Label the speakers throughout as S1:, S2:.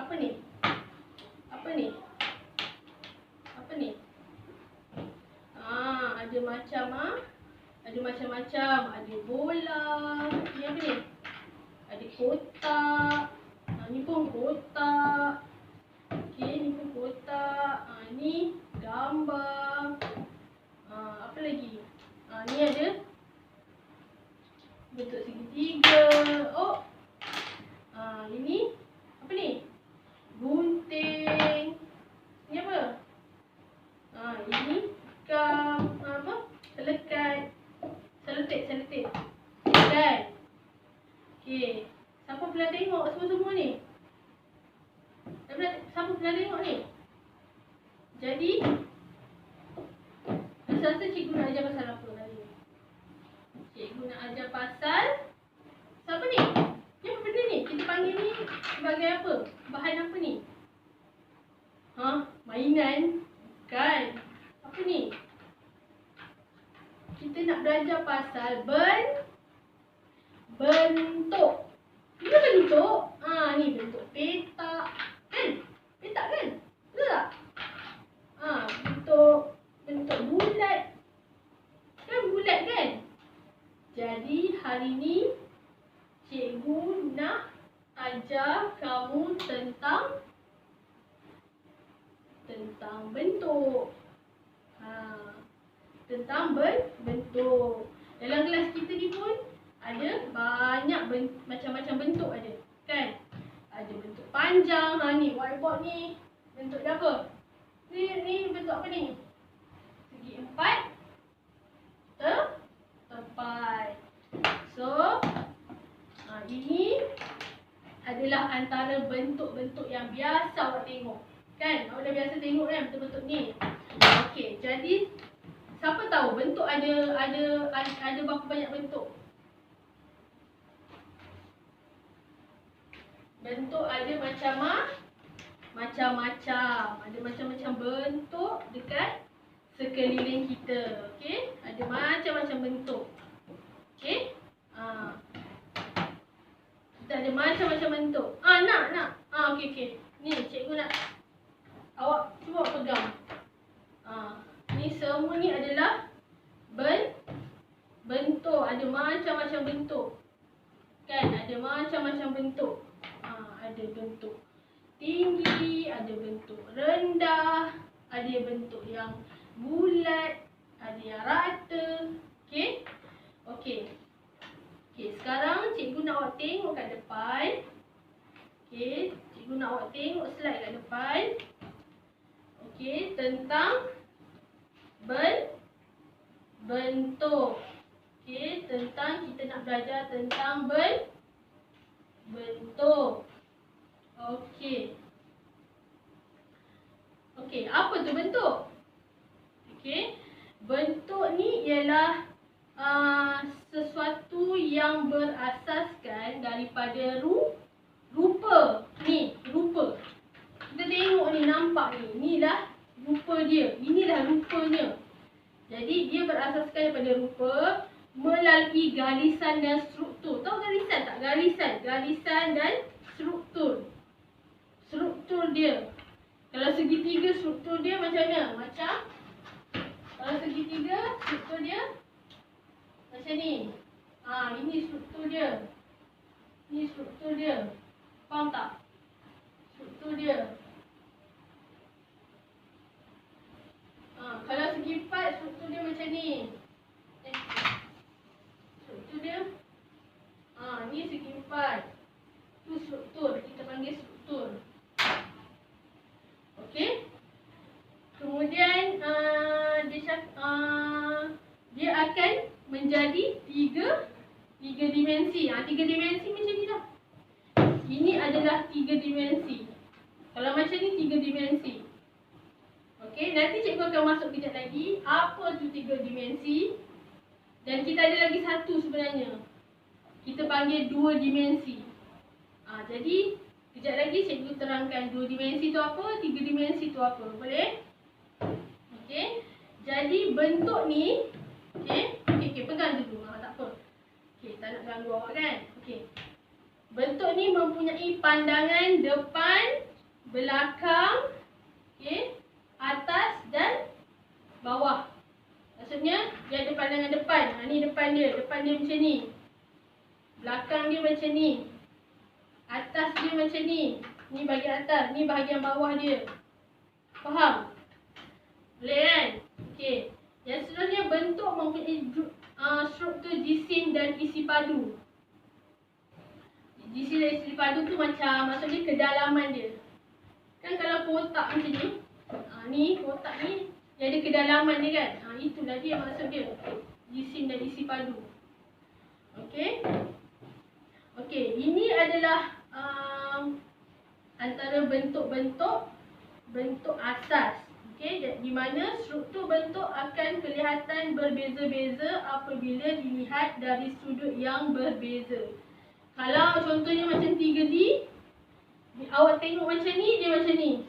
S1: Apa ni? Apa ni? Apa ni? Ada macam-macam. Ada bola. Ni apa ni? Ada kotak. Ni pun kotak. Okey, ni pun kotak. Ni gambar. Apa lagi? Ni ada bentuk segitiga. Oh. Ini apa ni? Gunting. Ni apa? Ini gam, apa? Selekat. Selotip. Kan? Okey. Siapa pernah tengok semua-semua ni? Siapa pernah tengok ni? Jadi rasa cikgu nak ajar pasal apa hari ni? Cikgu nak ajar pasal siapa ni? Ni apa benda ni? Kita panggil ni sebagai apa? Bahan apa ni? Mainan? Bukan. Apa ni? Kita nak belajar pasal bentuk. Ni apa bentuk? Ni bentuk petak. Kan? Petak kan? Betul tak? Bentuk bulat. Kan bulat kan? Jadi hari ni cikgu nak ajar kamu tentang bentuk. Tentang bentuk. Dalam kelas kita ni pun ada banyak macam-macam bentuk ada. Kan? Ada bentuk panjang. Ni whiteboard ni bentuk dia apa? Ni bentuk apa ni? Segi empat tepat. So, ini adalah antara bentuk-bentuk yang biasa awak tengok. Kan? Awak dah biasa tengok kan bentuk-bentuk ni. Okey, jadi siapa tahu bentuk ada berapa banyak bentuk? Bentuk ada macam-macam. Ada macam-macam bentuk dekat sekeliling kita. Okey? Ada macam-macam bentuk. Okey? Kita ada macam-macam bentuk. Nak. Okey. Ni cikgu nak awak cuba pegang. Ni semua ni adalah bentuk. Ada macam-macam bentuk. Kan? Ada macam-macam bentuk. Ada bentuk tinggi, ada bentuk rendah, ada bentuk yang bulat, ada yang rata. Okey? Okey, sekarang cikgu nak awak tengok kat depan. Okey, cikgu nak awak tengok slide kat depan. Okey, tentang bentuk. Okey, kita nak belajar tentang bentuk. Okey, apa tu bentuk? Okey, bentuk ni ialah sesuatu yang berasaskan daripada rupa. Ni, rupa. Kita tengok ni, nampak ni. Inilah rupa dia. Inilah rupanya. Jadi, dia berasaskan daripada rupa melalui garisan dan struktur. Tahu garisan tak? Garisan dan struktur. Struktur dia. Kalau segitiga, struktur dia macam mana? Kalau segitiga, struktur dia macam ni. Ini struktur dia. Ini struktur dia. Faham tak? Struktur dia. Kalau segi empat, struktur dia macam ni. Struktur dia. Ni segi empat. Itu struktur. Kita panggil struktur. Okey. Kemudian dia akan menjadi tiga dimensi. Tiga dimensi macam ni lah. Ini adalah tiga dimensi. Kalau macam ni tiga dimensi. Okey, nanti cikgu akan masuk kejap lagi apa tu tiga dimensi. Dan kita ada lagi satu sebenarnya. Kita panggil dua dimensi. Jadi kejap lagi cikgu terangkan dua dimensi tu apa, tiga dimensi tu apa. Boleh? Okey. Jadi bentuk ni, okey, pegang dulu. Tak apa. Okey, tak nak ganggu awak kan? Okey. Bentuk ni mempunyai pandangan depan, belakang, okey, atas dan bawah. Maksudnya dia ada pandangan depan. Ni depan dia macam ni. Belakang dia macam ni. Atas dia macam ni. Ni bahagian atas, ni bahagian bawah dia. Faham? Boleh kan? Okey. Yang seterusnya, bentuk mempunyai struktur jisim dan isi padu. Jisim dan isi padu tu macam, maksudnya kedalaman dia. Kan kalau kotak macam ni, ni kotak ni dia ada kedalaman dia kan. Itulah dia maksud dia. Jisim dan isi padu. Okey. Okey, ini adalah antara bentuk-bentuk asas. Okey, di mana struktur bentuk akan kelihatan berbeza-beza apabila dilihat dari sudut yang berbeza. Kalau contohnya macam 3D, awak tengok macam ni, dia macam ni.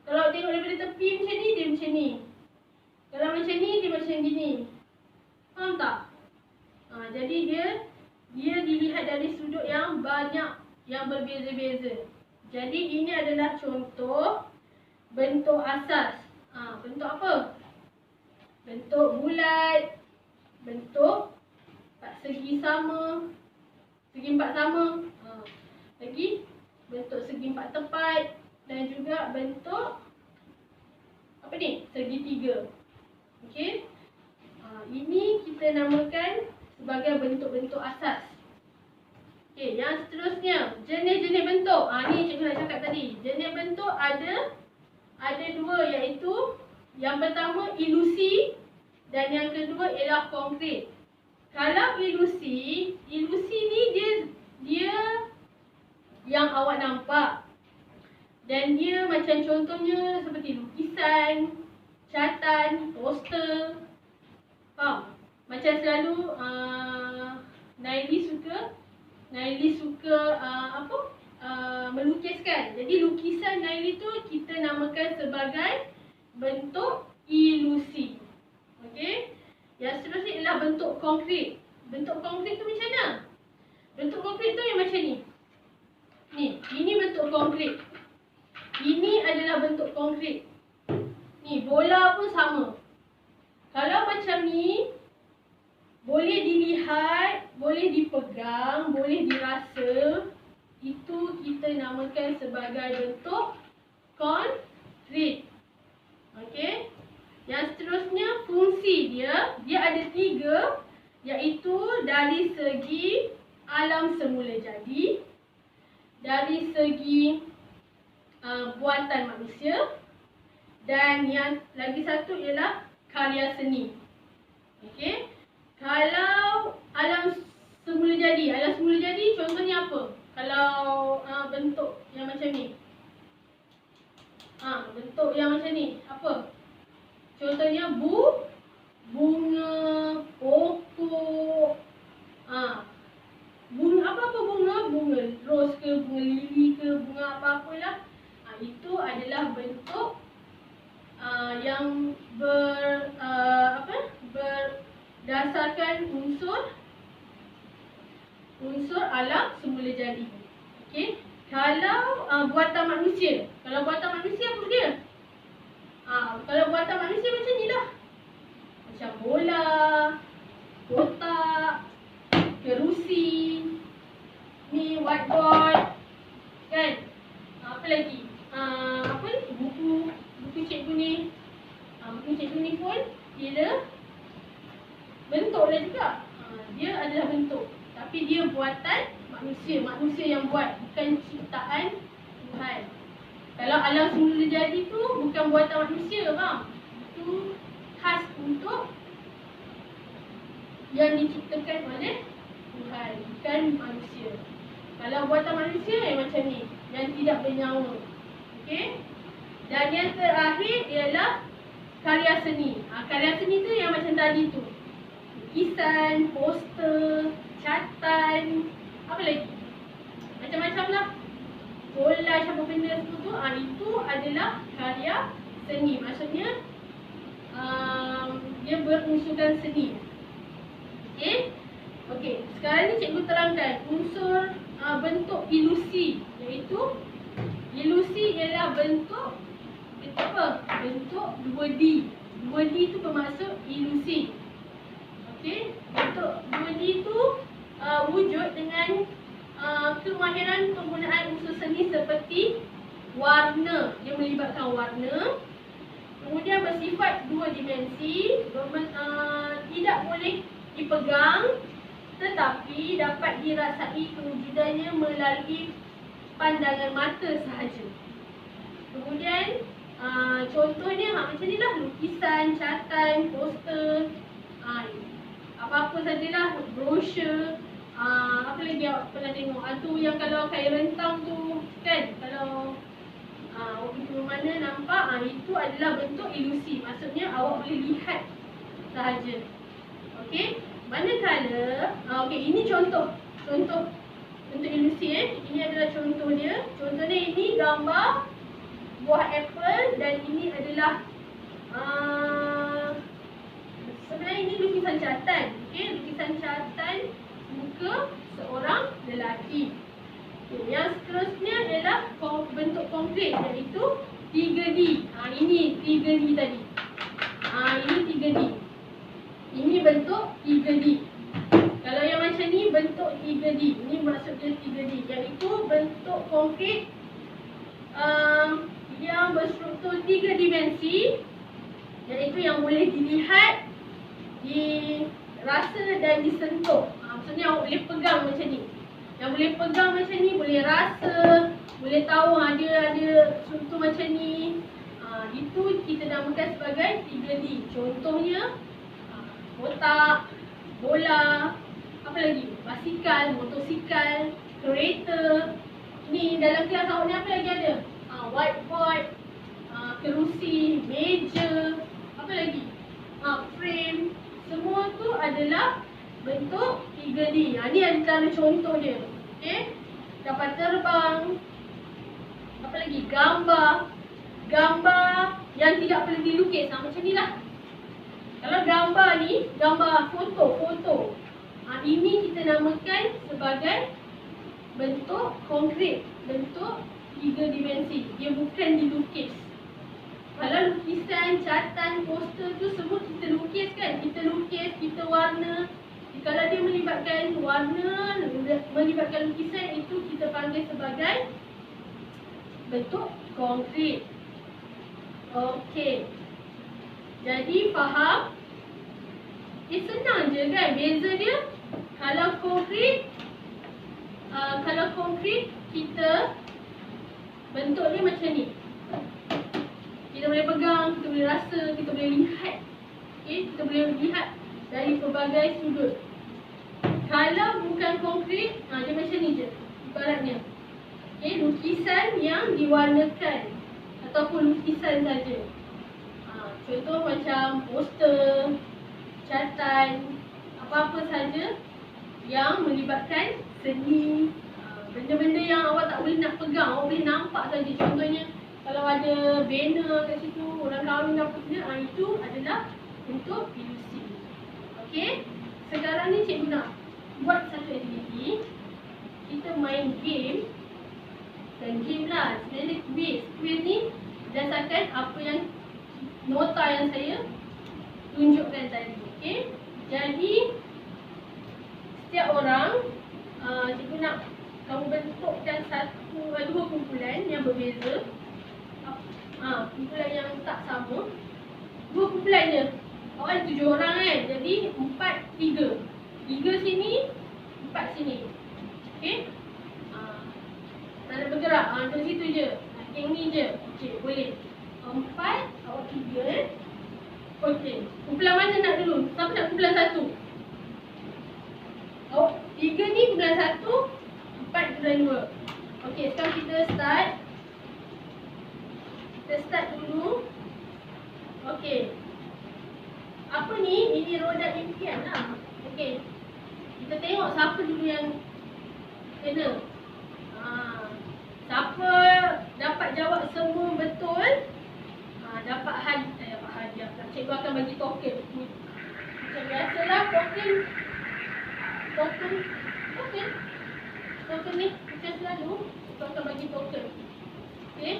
S1: Kalau awak tengok daripada tepi macam ni, dia macam ni. Kalau macam ni, dia macam gini. Faham tak? Jadi dia dilihat dari sudut yang banyak, yang berbeza-beza. Jadi ini adalah contoh bentuk asas. Bentuk apa? Bentuk bulat, bentuk segi sama, segi empat sama. Lagi bentuk segi empat tepat dan juga bentuk apa ni? Segitiga. Okey. Ini kita namakan sebagai bentuk-bentuk asas. Okey, yang seterusnya, jenis-jenis bentuk. Ni cikgu nak cakap tadi. Jenis bentuk ada dua, iaitu yang pertama ilusi dan yang kedua ialah konkret. Kalau ilusi ni dia yang awak nampak. Dan dia macam contohnya seperti lukisan, catatan, poster. Faham? Macam selalu Naili suka melukiskan. Jadi lukisan Naili tu kita namakan sebagai bentuk ilusi. Okey? Yang seterusnya ialah bentuk konkret. Bentuk konkret tu macam mana? Bentuk konkret tu yang macam ni. Ini bentuk konkret. Ini adalah bentuk konkret. Ni bola pun sama. Kalau macam ni, boleh dilihat, boleh dipegang, boleh dirasa. Itu kita namakan sebagai bentuk konkret. Okey. Yang seterusnya, fungsi dia ada 3, iaitu dari segi alam semula jadi, dari segi buatan manusia, dan yang lagi satu ialah karya seni. Okey. Kalau alam semula jadi contohnya apa? Kalau bentuk yang macam ni. Bentuk yang macam ni apa? Contohnya bunga, pokok. Bunga apa-apa bunga ros ke, bunga lili ke, bunga apa-apalah. Itu adalah bentuk yang berdasarkan unsur alam semula jadi. Okey. Kalau buatan manusia apa dia? Kalau buatan manusia macam ni lah. Macam bola, kotak, kerusi, ni whiteboard, kan? Apa lagi? Buku cikgu ni. Buku cikgu ni pun dia bentuk lah juga. Dia adalah bentuk, tapi dia buatan manusia yang buat, bukan ciptaan Tuhan. Kalau alam semula jadi tu bukan buatan manusia, faham? Itu khas untuk yang diciptakan oleh Tuhan, bukan manusia. Kalau buatan manusia yang macam ni, yang tidak bernyawa. Okey? Dan yang terakhir ialah karya seni. Karya seni tu yang macam tadi tu. Lukisan, poster, catatan, apa lagi? Macam-macam lah. Collage apa benda semua tu, itu adalah karya seni. Maksudnya dia berunsurkan seni. Okey? Okey, sekarang ni cikgu terangkan unsur bentuk ilusi, iaitu ilusi ialah bentuk apa? Bentuk 2D. 2D tu bermaksud ilusi. Okey, bentuk 2D tu wujud dengan kemahiran penggunaan unsur seni seperti warna. Dia melibatkan warna. Kemudian bersifat 2 dimensi, tidak boleh dipegang tetapi dapat dirasai kewujudannya melalui pandangan mata sahaja. Kemudian contohnya macam ni lah, lukisan, cartan, poster, apa-apa sajalah, brosur. Apa lagi awak pernah tengok? Tu yang kalau kain rentang tu kan, kalau awak pergi mana nampak, itu adalah bentuk ilusi. Maksudnya awak boleh lihat sahaja. Okey, manakala okey, ini contoh bentuk ilusi. Ini adalah contoh dia. Contohnya ini gambar buah apple dan ini adalah sebenarnya ini lukisan cartan. Okey, lukisan cartan muka seorang lelaki. Okay, yang seterusnya adalah bentuk konkret, iaitu 3D. Ini 3D tadi. Ini 3D. Ini bentuk 3D. Kalau yang macam ni bentuk 3D. Ini maksudnya 3D, iaitu bentuk konkret yang berstruktur 3 dimensi, iaitu yang boleh dilihat, dirasa dan disentuh. Maksudnya awak boleh pegang macam ni. Yang boleh pegang macam ni, boleh rasa, boleh tahu ada struktur macam ni. Itu kita namakan sebagai 3D. Contohnya kotak, bola, apa lagi? Basikal, motosikal, kereta. Ni dalam kelas awak ni apa lagi ada? Whiteboard, kerusi, meja, apa lagi? Frame. Semua tu adalah bentuk 3D. Ni antara contoh dia. Okey. Kapal terbang. Apa lagi? Gambar. Gambar yang tidak perlu dilukis. Macam ni lah. Kalau gambar ni, gambar foto. Ini kita namakan sebagai bentuk konkret. Bentuk 3 dimensi. Dia bukan dilukis. Kalau lukisan, cartan, poster tu semua kita lukis kan? Kita lukis, kita warna. Kalau dia melibatkan warna, melibatkan lukisan, itu kita panggil sebagai bentuk konkret. Okey. Jadi faham? Senang je kan beza dia. Kalau konkret kita bentuk dia macam ni. Kita boleh pegang, kita boleh rasa, kita boleh lihat. Okey, kita boleh lihat dari pelbagai sudut. Kalau bukan konkret, dia macam ni je ibaratnya. Okey, lukisan yang diwarnakan ataupun lukisan saja. Contoh macam poster, cartan, apa-apa saja yang melibatkan seni. Benda-benda yang awak tak boleh nak pegang, awak boleh nampak saja. Contohnya kalau ada banner kat situ, orang kahwin apa benda, itu adalah bentuk ilusi. Okey, sekarang ni cikgu nak buat satu aktiviti. Kita main game. Dan game lah, sebenarnya quiz. Quiz ni berdasarkan apa yang nota yang saya tunjukkan tadi. Okey, jadi setiap orang cikgu nak kamu bentukkan dua kumpulan yang berbeza. Kumpulan yang tak sama. Dua kumpulan je. Awak ada 7 orang kan. Jadi 4, 3. 3 sini, 4 sini. Okey. Tak ada bergerak. Untuk situ je. Yang ni je. Okey, boleh. 4, awak 3. Okey. Kumpulan mana nak dulu? Siapa nak kumpulan 1? Awak 3 ni kumpulan 1, 4 kumpulan 2. Okey, sekarang kita start. Kita start dulu. Okey. Apa ni? Ini roda impian lah. Okey. Kita tengok siapa dulu yang kena. Siapa dapat jawab semua betul, dapat hadiah. Cikgu akan bagi token. Macam biasalah token ni macam selalu. Cikgu akan bagi token. Okey.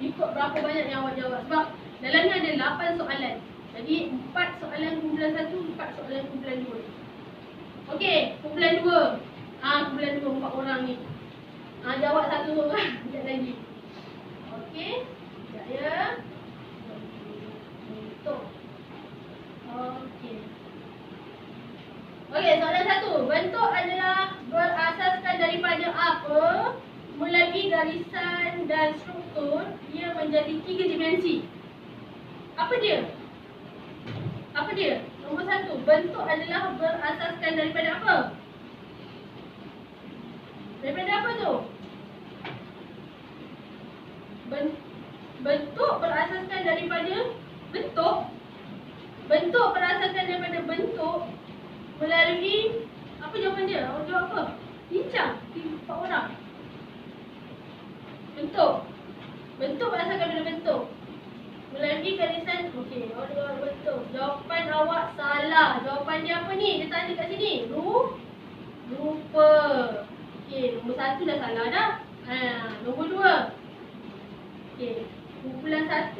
S1: Ikut berapa banyak yang awak jawab. Sebab dalam ni ada 8 soalan. Jadi 4 soalan kumpulan 1, 4 soalan kumpulan 2. Okey, kumpulan 2. Kumpulan 2 4 orang ni. Jawab satu orang. Sekejap lagi. Okey. Sekejap ya. Bentuk. Okey. Okey, soalan 1. Bentuk adalah berasaskan daripada apa? Melalui garisan dan struktur, ia menjadi 3 dimensi. Apa dia? Apa dia? Nombor 1. Bentuk adalah berasaskan daripada apa? Daripada apa tu? Bentuk berasaskan daripada bentuk. Bentuk berasaskan daripada bentuk melalui apa jawapan dia? Awak jawab apa? Bincang. 4 orang. Bentuk. Bentuk berasaskan daripada bentuk melalui garisan. Okey, awak jawab bentuk. Jawapan awak salah. Jawapan dia apa ni? Dia tanya kat sini. Rupa. Okey, nombor 1 dah salah dah. Nombor 2. Okey, kumpulan 1,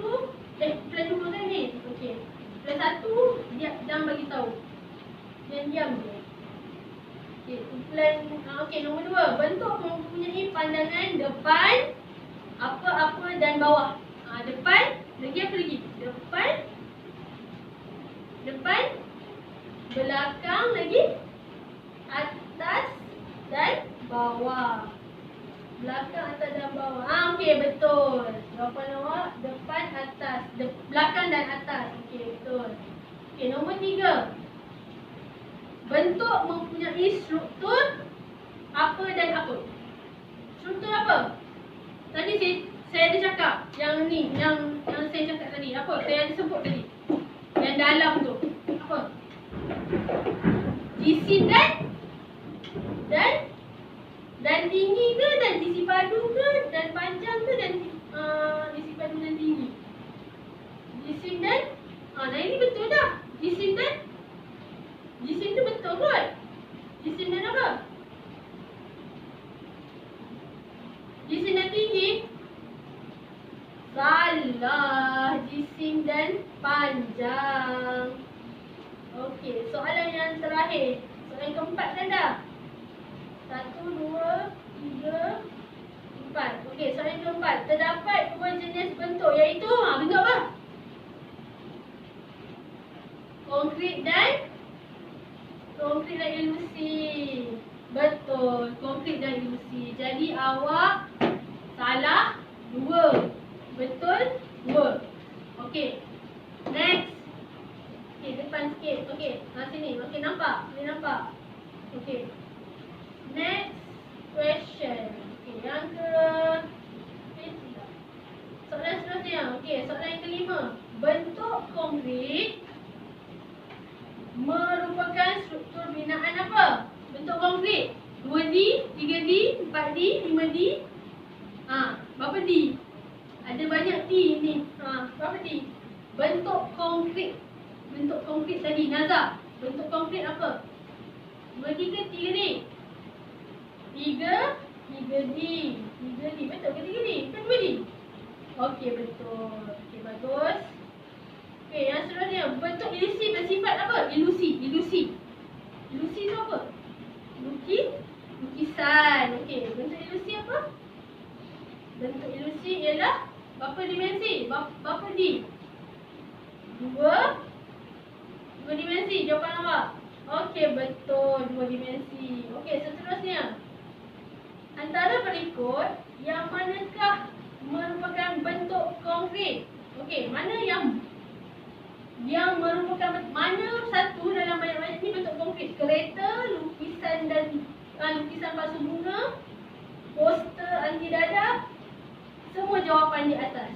S1: kumpulan 2 kan ni? Okey. Kumpulan 1 dia jangan bagi tahu. Diam je. Okey, kumpulan nombor 2. Bentuk mempunyai pandangan depan, apa-apa dan bawah. Depan, lagi apa lagi? Depan, belakang lagi, atas dan bawah. Belakang, atas dan bawah. Okey, betul. Jawapan awak depan, atas, belakang dan atas. Okey, betul. Okey, nombor 3. Bentuk mempunyai struktur apa dan apa? Struktur apa? Tadi saya ada cakap yang ni, yang saya cakap tadi. Apa? Saya ada sebut tadi. Yang dalam tu. Apa? Jisim dan tinggi ke, dan isi padu ke, dan panjang ke, dan isi padu dan tinggi. Jisim dan ini betul dah. Jisim tu betul kot. Jisim dan apa? Jisim dan tinggi. Salah. Jisim dan panjang. Okey, soalan yang terakhir. Soalan keempat kan dah? 1, 2, 3, 4. Okey, soalan keempat. Terdapat 2 jenis bentuk, iaitu bentuk apa? Konkret dan ilusi. Betul, konkret dan ilusi. Jadi awak salah 2. Betul 2. Okey. Next. Okey, depan sikit. Okey, sini. Okey, nampak? Boleh nampak? Okey. Next question. Okey, yang soalan seterusnya. Okey, soalan yang kelima. Bentuk konkret merupakan struktur binaan apa? Bentuk konkret. 2D, 3D, 4D, 5D. Berapa D? Ada banyak D ni. Berapa D? Bentuk konkret. Bentuk konkret tadi, Nazar. Bentuk konkret apa? 2D ke 3D? 3D. 3D. Betul ke 3D? Ke 2D? Okey, betul. Okey, bagus. Okey, yang seterusnya. Bentuk ilusi bersifat apa? Ilusi. Ilusi tu apa? Lukisan. Okey, bentuk ilusi apa? Bentuk ilusi ialah berapa dimensi? Berapa D? 2 dimensi. Jawapan awak. Okey, betul. 2 dimensi. Okey, seterusnya. Antara berikut, yang manakah merupakan bentuk konkret? Okey, mana yang merupakan mana satu dalam banyak-banyak ni bentuk konkret? Kereta, lukisan lukisan palsu bunga, poster anti dadah. Semua jawapan di atas.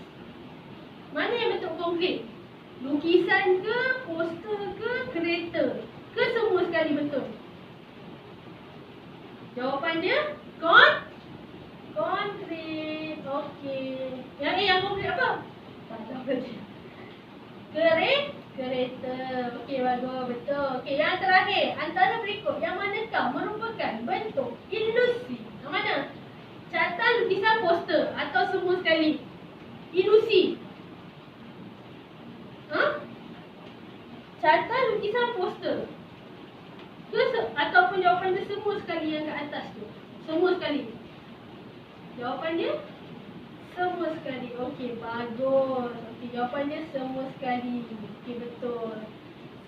S1: Mana yang bentuk konkret? Lukisan ke, poster ke, kereta ke, semua sekali betul? Jawapan dia konkret. Okey. Yang konkret apa? Tak tahu dia. Kereta. Okey, bagus, betul. Okey, yang terakhir. Antara berikut, yang manakah merupakan bentuk ilusi? Yang mana? Carta, lukisan, poster atau semua sekali? Okey, bagus. Okey, jawapannya semua sekali. Okey, betul.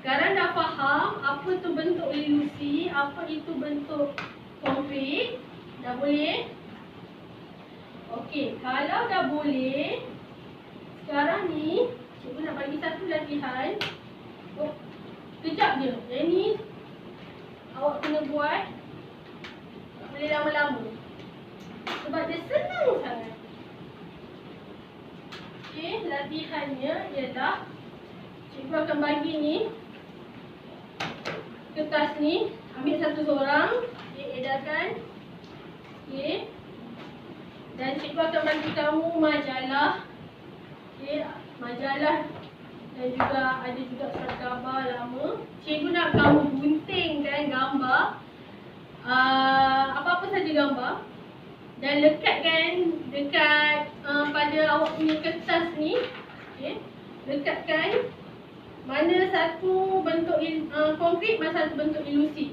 S1: Sekarang dah faham apa tu bentuk ilusi, apa itu bentuk konkret. Dah boleh? Okey, kalau dah boleh, sekarang ni cikgu nak bagi satu latihan. Oh, kejap je. Yang ni awak kena buat. Tak boleh lama-lama. Sebab dia senang sangat. Okey, latihannya ialah cikgu akan bagi ni kertas ni, ambil satu seorang, okey, edarkan. Okey. Dan cikgu akan bagi kamu majalah. Okey, majalah dan juga ada juga surat gambar lama. Cikgu nak kamu guntingkan gambar apa-apa saja gambar dan lekatkan dekat pada awak punya kertas ni. Okey, lekatkan mana satu bentuk konkret, mana satu bentuk ilusi.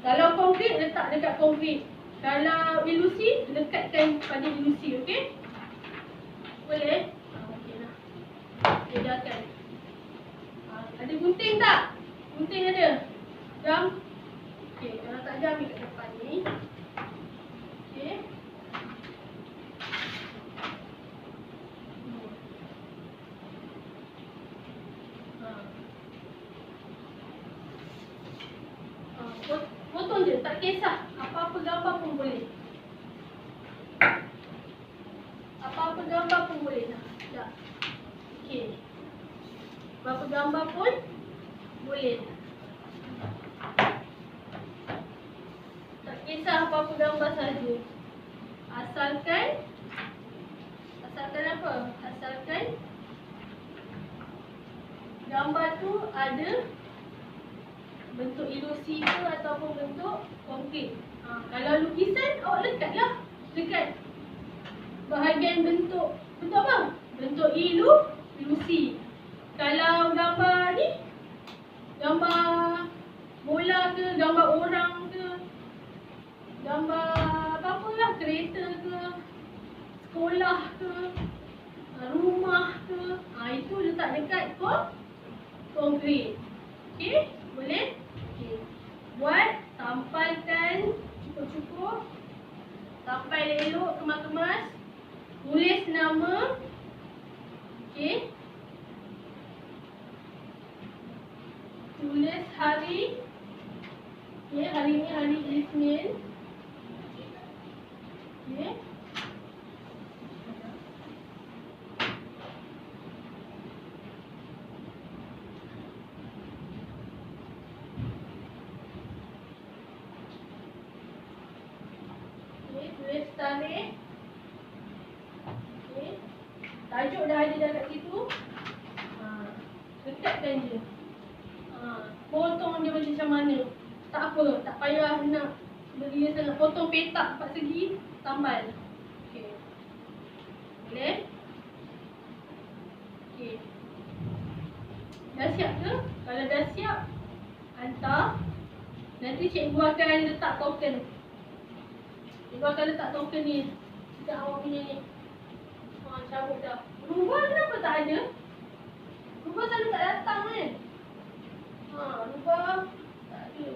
S1: Kalau konkret, letak dekat konkret. Kalau ilusi, lekatkan pada ilusi. Okey? Boleh? Okey lah. Edarkan. Ada gunting tak? Gunting ada? Jam? Okey, kalau tak ada, ambil kat depan ni. Okey. Potong je, tak kisah. Apa-apa gambar pun boleh. Apa-apa gambar pun boleh. Tak. Okey. Apa-apa gambar pun boleh. Tak kisah apa-apa gambar saja. Asalkan apa? Asalkan gambar tu ada bentuk ilusi ke ataupun bentuk konkret. Kalau lukisan, awak lekatlah dekat bahagian bentuk apa? Bentuk ilusi. Kalau gambar ni, gambar bola ke, gambar orang ke, gambar apa-apa lah, kereta ke, sekolah ke, rumah ke, itu letak dekat konkret. Okey? Boleh? Okey. Buat, tampalkan cukup-cukup. Tampal elok, kemas-kemas. Tulis nama. Okey. Tulis hari. Okey, hari ni hari Isnin. Okey. Tulis tarikh. Okey. Tajuk dah ada dekat situ. Lekatkan je. Potong dia macam mana. Tak apa, tak payah nak beria sangat. Potong petak 4 segi, tambal. Okey. Boleh? Okey. Dah siap ke? Kalau dah siap, hantar. Nanti cikgu akan letak token. Cikgu akan letak token ni dekat awak punya ni. Cabut dah. Rumah kenapa tak ada? Rumah selalu tak datang kan? Rumah tak ada.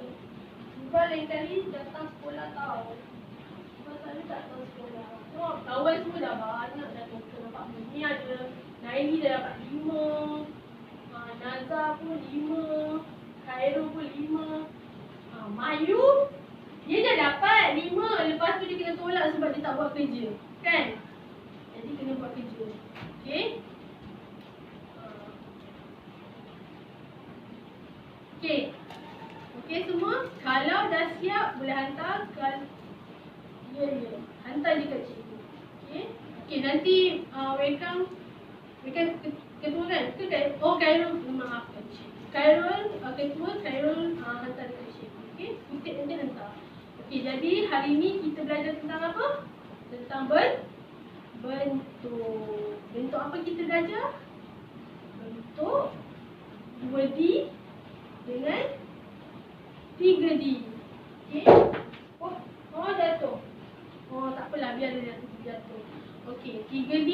S1: Rumah lain kali datang sekolah tau. Rumah selalu tak datang sekolah. Kawan semua dah banyak dah token dapat. Ni ada Naili dah dapat 5. Nazar pun 5. Khairul pun 5. Mayu dia dah dapat 5. Lepas tu dia kena tolak sebab dia tak buat kerja. Kan? Jadi kena buat kerja. Okey? Okey. Okey semua? Kalau dah siap boleh hantar. Ya. Hantar je kat cikgu. Okey? Okey, nanti welcome ketua kan? Khairul, maaf cikgu. Khairul, ketua Khairul hantar dekat cikgu. Okey? Kutip nanti hantar. Okey, jadi hari ni kita belajar tentang apa? Tentang bentuk. Bentuk apa kita belajar? Bentuk 2D dengan 3D. Okey? Oh jatuh. Tak apalah, biar dia jatuh. Okey, 3D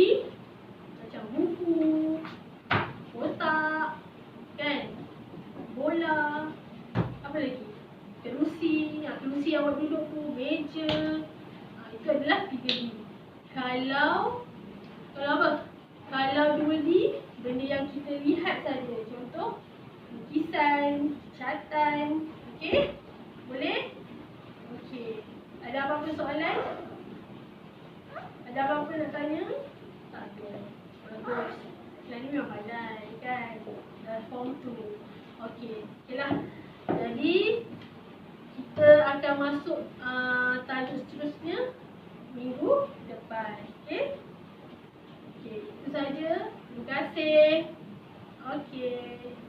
S1: awak duduk tu, meja. Itu adalah 3D. Kalau apa? Kalau 2D, benda yang kita lihat saja. Contoh, lukisan, catatan. Okey? Boleh? Okey. Ada apa-apa soalan? Ada apa-apa nak tanya? Tak ada. Bagus. Yang ni memang pandai kan? Form 2. Okey. Okeylah. Jadi, kita akan masuk tajuk seterusnya minggu depan. Okey? Okey. Itu saja. Terima kasih. Okey.